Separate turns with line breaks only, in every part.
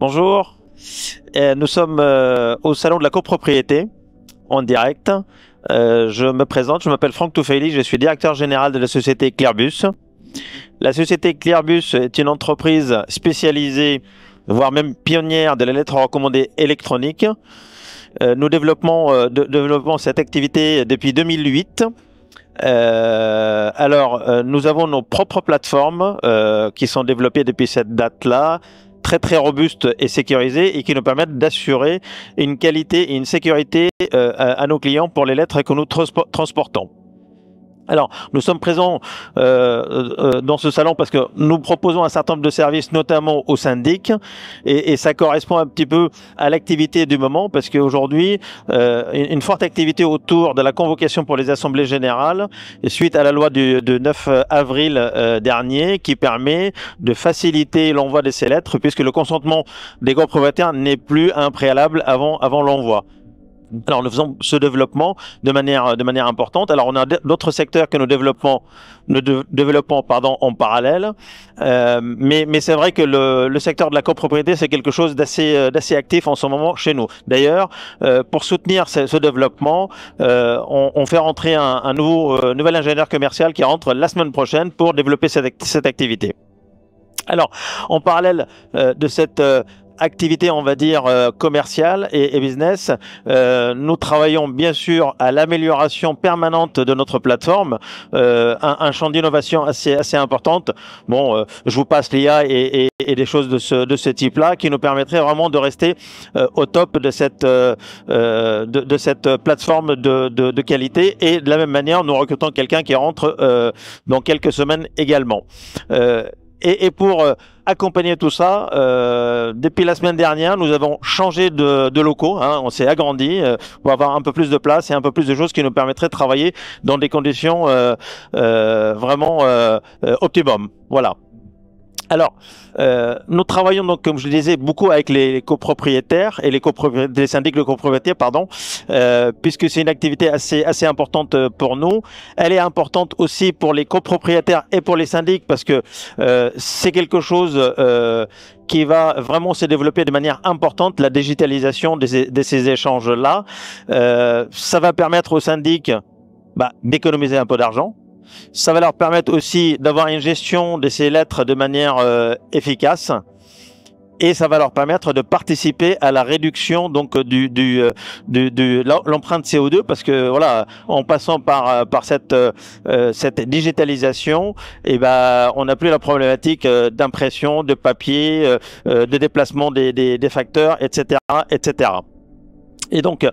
Bonjour, nous sommes au salon de la copropriété en direct. Je me présente, je m'appelle Franck Touffaili, je suis directeur général de la société Clearbus. La société Clearbus est une entreprise spécialisée, voire même pionnière de la lettre recommandée électronique. Nous développons cette activité depuis 2008. Nous avons nos propres plateformes qui sont développées depuis cette date-là, très robustes et sécurisées, et qui nous permettent d'assurer une qualité et une sécurité à nos clients pour les lettres que nous transportons. Alors, nous sommes présents dans ce salon parce que nous proposons un certain nombre de services, notamment aux syndics, et ça correspond un petit peu à l'activité du moment, parce qu'aujourd'hui, une forte activité autour de la convocation pour les assemblées générales, suite à la loi du 9 avril dernier, qui permet de faciliter l'envoi de ces lettres, puisque le consentement des copropriétaires n'est plus un préalable avant l'envoi. Alors nous faisons ce développement de manière importante. Alors on a d'autres secteurs que nous développons en parallèle, mais c'est vrai que le secteur de la copropriété, c'est quelque chose d'assez actif en ce moment chez nous. D'ailleurs, pour soutenir ce développement, on fait rentrer un nouvel ingénieur commercial qui rentre la semaine prochaine pour développer cette activité. Alors, en parallèle de cette activité, on va dire, commerciale et business, nous travaillons bien sûr à l'amélioration permanente de notre plateforme, un champ d'innovation assez importante. Bon, je vous passe l'IA et des choses de ce type-là qui nous permettraient vraiment de rester au top de cette plateforme de qualité, et de la même manière, nous recrutons quelqu'un qui rentre dans quelques semaines également. Et pour accompagner tout ça, depuis la semaine dernière, nous avons changé de locaux. On s'est agrandi pour avoir un peu plus de place et un peu plus de choses qui nous permettraient de travailler dans des conditions vraiment optimum. Voilà. Alors, nous travaillons donc, comme je le disais, beaucoup avec les copropriétaires et les syndics de copropriété, pardon, puisque c'est une activité assez importante pour nous. Elle est importante aussi pour les copropriétaires et pour les syndics, parce que c'est quelque chose qui va vraiment se développer de manière importante, la digitalisation de ces échanges-là. Ça va permettre aux syndics d'économiser un peu d'argent. Ça va leur permettre aussi d'avoir une gestion de ces lettres de manière efficace, et ça va leur permettre de participer à la réduction donc de l'empreinte CO2, parce que voilà, en passant par cette digitalisation, on n'a plus la problématique d'impression, de papier, de déplacement des facteurs, etc. Et donc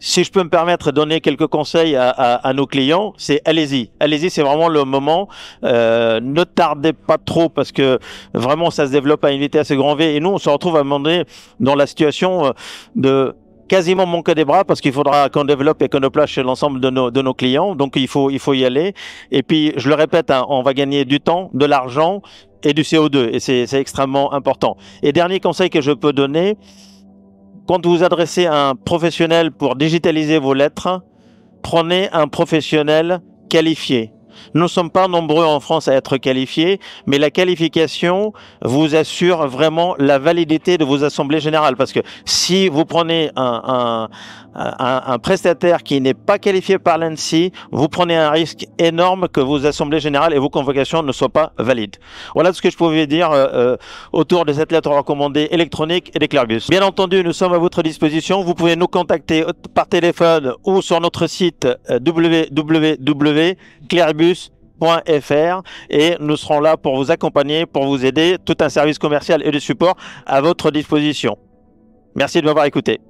si je peux me permettre de donner quelques conseils à nos clients, c'est allez-y, c'est vraiment le moment. Ne tardez pas trop, parce que vraiment ça se développe à une vitesse grand V, et nous on se retrouve à un moment donné dans la situation de quasiment manquer des bras, parce qu'il faudra qu'on développe Econoplast chez l'ensemble de nos clients. Donc il faut y aller. Et puis je le répète, on va gagner du temps, de l'argent et du CO2, et c'est extrêmement important. Et dernier conseil que je peux donner: quand vous vous adressez à un professionnel pour digitaliser vos lettres, prenez un professionnel qualifié. Nous ne sommes pas nombreux en France à être qualifiés, mais la qualification vous assure vraiment la validité de vos assemblées générales. Parce que si vous prenez un prestataire qui n'est pas qualifié par l'ANSSI, vous prenez un risque énorme que vos assemblées générales et vos convocations ne soient pas valides. Voilà ce que je pouvais dire autour de cette lettre recommandée électronique et des Clearbus. Bien entendu, nous sommes à votre disposition. Vous pouvez nous contacter par téléphone ou sur notre site www.clearbus.fr, et nous serons là pour vous accompagner, pour vous aider. Tout un service commercial et de support à votre disposition. Merci de m'avoir écouté.